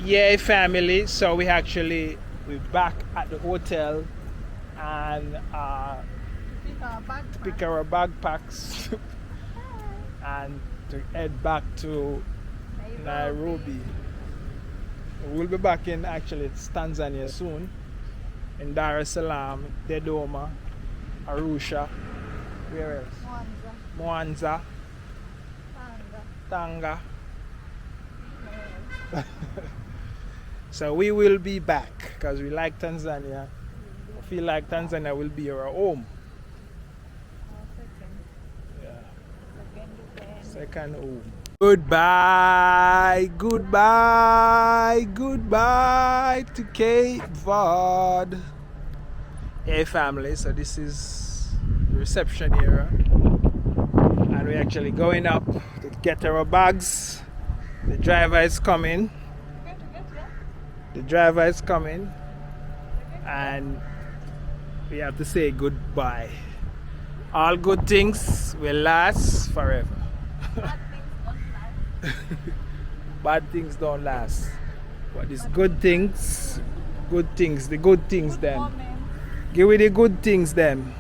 Yeah, family. So we're back at the hotel and pick our backpacks and to head back to Nairobi. We'll be back in it's Tanzania soon, in Dar es Salaam, Dodoma, Arusha, where else? Mwanza, Tanga. So we will be back because we like Tanzania. I feel like Tanzania will be our home. Yeah. Second home. Goodbye, goodbye, goodbye to Cape Verde. Hey family, so this is the reception area. And we're actually going up to get our bags. The driver is coming. The driver is coming. And we have to say goodbye. All good things will last forever. Bad things don't last. But these good things, the good things them. Give me the good things them.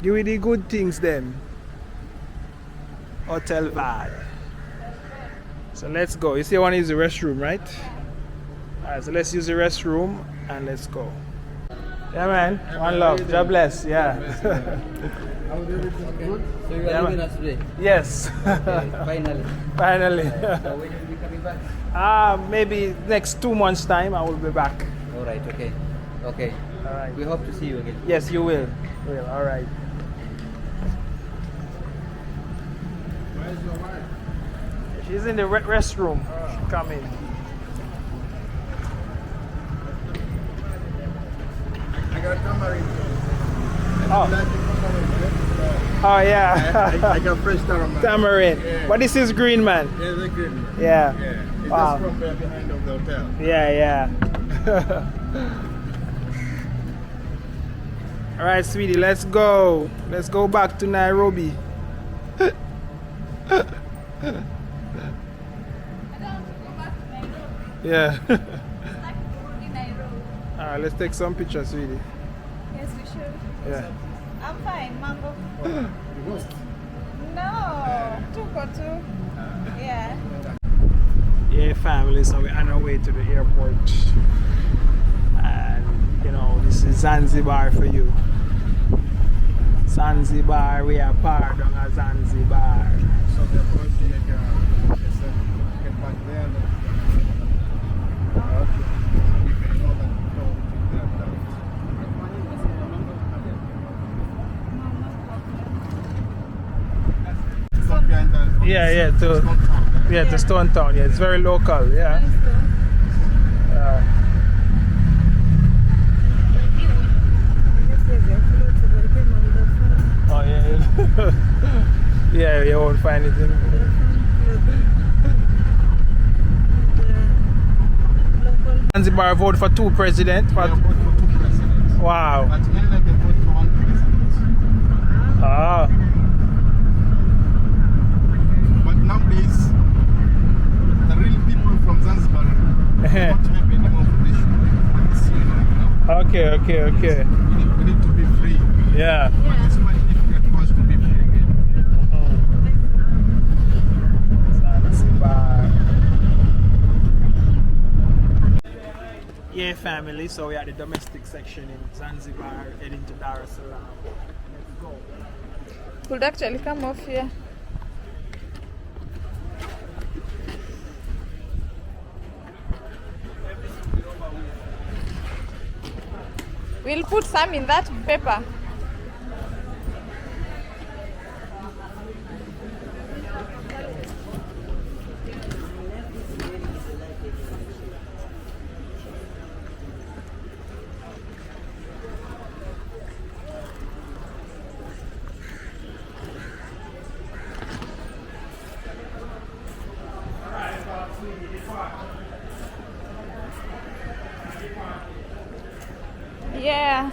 Give me the good things them. Hotel vibe. So let's go. You see, I want to use the restroom, right? Alright, so let's use the restroom and let's go. Yeah, man. One love. God bless. Yeah. How was everything good? So you are leaving us today? Yes. Okay, finally. Finally. So when will you be coming back? Maybe next 2 months' time I will be back. All right. Okay. Okay. All right. We hope to see you again. Yes, you will. All right. Where's your wife? She's in the restroom. She's coming. I got tamarind. Oh. Oh yeah. I got fresh tamarind. Tamarind. Yeah. But this is green, man. Yeah, the green. Yeah. Yeah. It's Wow. just from behind of the hotel. Yeah. All right, sweetie, let's go. Let's go back to Nairobi. Yeah. All right, let's take some pictures, sweetie. Yes, we should. Yeah. I'm fine, Mango. You lost? No, two. Yeah. Yeah, family, so we're on our way to the airport. And, this is Zanzibar for you. Zanzibar, we are part of Zanzibar. So they're going to make get back there. Okay. You can know that Yeah, to Stone Town. Yeah, it's very local. Yeah. Oh yeah. Yeah, you won't find anything. Zanzibar vote for 2 presidents. They vote for 2 presidents. Wow. But mainly they vote for 1 president. Ah. But nowadays, the real people from Zanzibar don't have any more position. Okay. We need to be free. Yeah. But it's quite difficult for us to be free again. Zanzibar. Yeah, family. So we're at the domestic section in Zanzibar, heading to Dar es Salaam. Let's go. Could actually come off here. We'll put some in that paper. Yeah.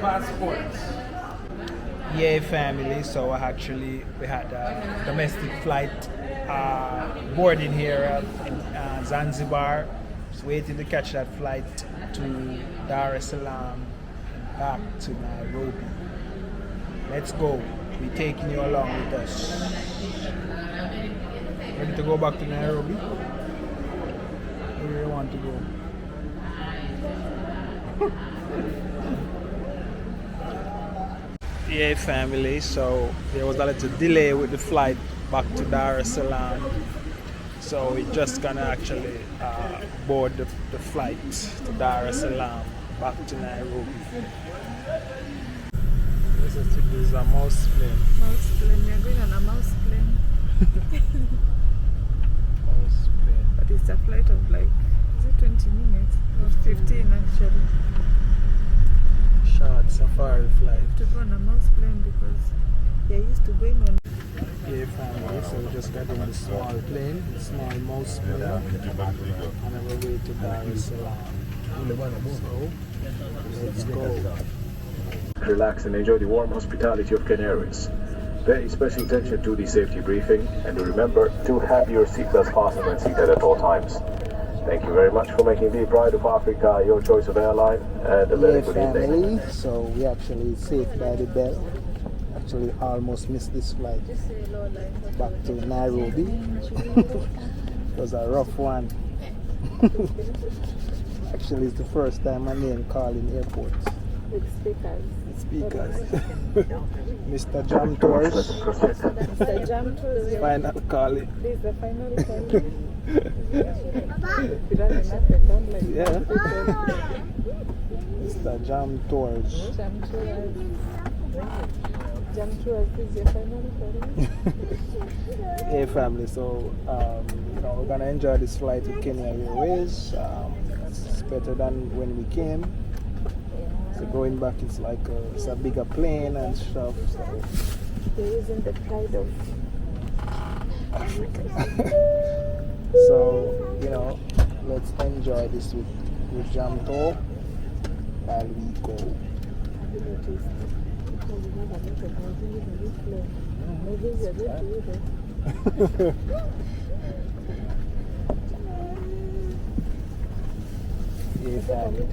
passports. Yeah, family. So we had a domestic flight boarding here in Zanzibar. Just waiting to catch that flight to Dar es Salaam, back to Nairobi. Let's go. We're taking you along with us. Ready to go back to Nairobi? Where do you want to go? Yeah, family. So there was a little delay with the flight back to Dar es Salaam. So we're just gonna actually board the flight to Dar es Salaam back to Nairobi. This is a mouse plane. Mouse plane. We are going on a mouse plane. Mouse plane. But it's a flight of like, is it 20 minutes? Or 15 actually. Short safari flight. To go on a mouse plane because they used to going on. Yeah, family. So we just got in the small plane, the small mouse plane, on our way to Dar es Salaam. So let's go. Relax and enjoy the warm hospitality of Canaries. Pay special attention to the safety briefing and remember to have your seatbelts fastened and seated at all times. Thank you very much for making the Pride of Africa your choice of airline and a very good evening. So we actually saved by the bell. Actually almost missed this flight back to Nairobi. It was a rough one. Actually it's the first time my name called in airports. With speakers. Mr. Jam Tours. Mr. Jam Tours. Final call it. This is the final call. Running up and down like Yeah. Mr. Jam Tours. Jam Tours. Jam Tours is your final call. Hey family, so we're gonna enjoy this flight with Kenya Airways. It's better than when we came. So going back, it's like it's a bigger plane and stuff. So There isn't the pride of Africa. So let's enjoy this with Jam Tour while we go. Yeah, family.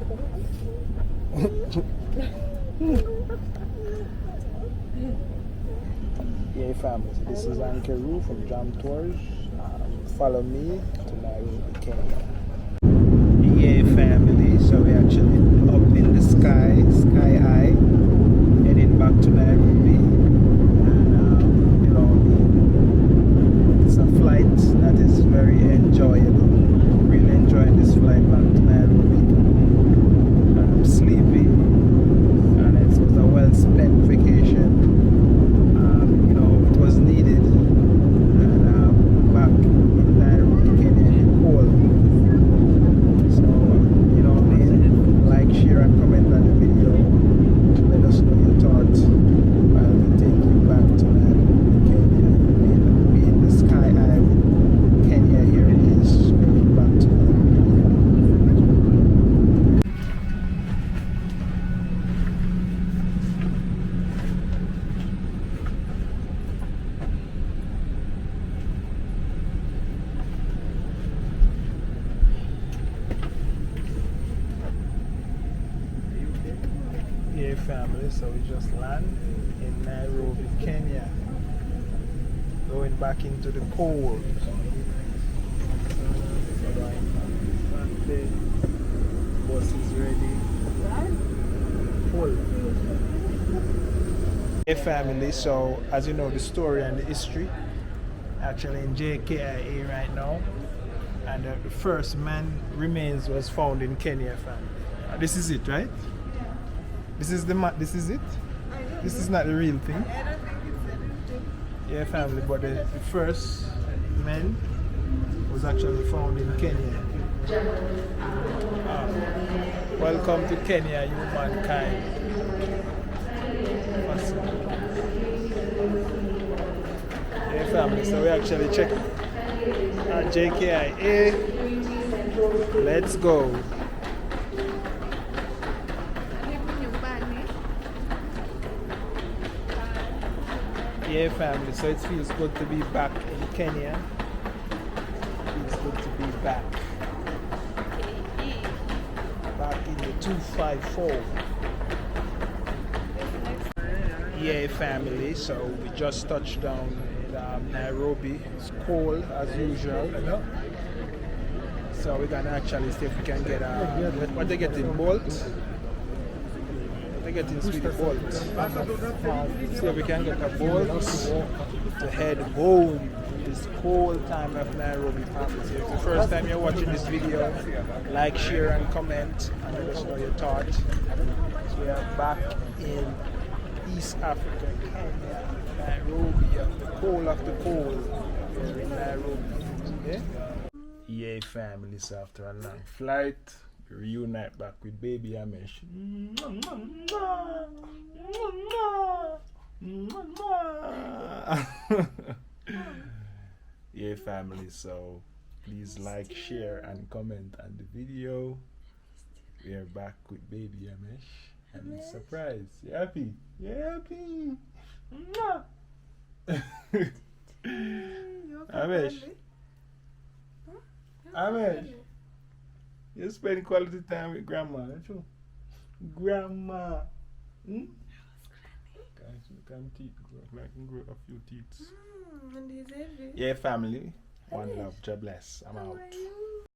Yeah, family. So this is Ankeru from Jam Tours. Follow me to Nairobi, Kenya. Yeah, family. So we're actually up in the sky high, heading back to Nairobi. And it's a flight that is very enjoyable. Really enjoying this flight back to Nairobi. I'm sleepy, and it was a well-spent vacation. It was needed. And back in Nairobi, Kenya, cold. So, like, share, and comment on the video. Let us know your thoughts while we take you back to Nairobi, Kenya. We're in the sky high with Kenya. Here it is, going back to Nairobi. Yeah, family, so we just landed in Nairobi, Kenya, going back into the cold. The bus is ready. Full. Hey family, so as you know the story and the history, actually in JKIA right now, and the first man remains was found in Kenya, family. This is it, right? This is it? This is not the real thing? I don't think it's anything. Yeah, family, but the first man was actually found in Kenya. Welcome to Kenya, humankind. Yeah, family, so we actually check JKIA. Let's go. Yeah, family, so it feels good to be back in Kenya. It feels good to be back. Back in the 254. Yeah, family, so we just touched down in Nairobi. It's cold as usual. So we're gonna actually see if we can get what they getting, bolt? They're getting sweet bolt. See if we can get a bolt to head home this cold time of Nairobi, family. So if it's the first time you're watching this video, like, share and comment and let us know your thoughts. So we are back in East Africa, Kenya, Nairobi, of the cold. We're in Nairobi. Yeah, family, so after a long flight, we reunite back with baby Amesh. Yeah, family, so please like, share, and comment on the video. We are back with baby Amesh. And he's surprised. You happy? You happy? Amesh. Amesh. You spend quality time with grandma, don't you? Grandma. Hmm? Guys, you can teeth grow. I can grow a few teeth. And he's heavy. Yeah, family. One love. God bless. I'm out.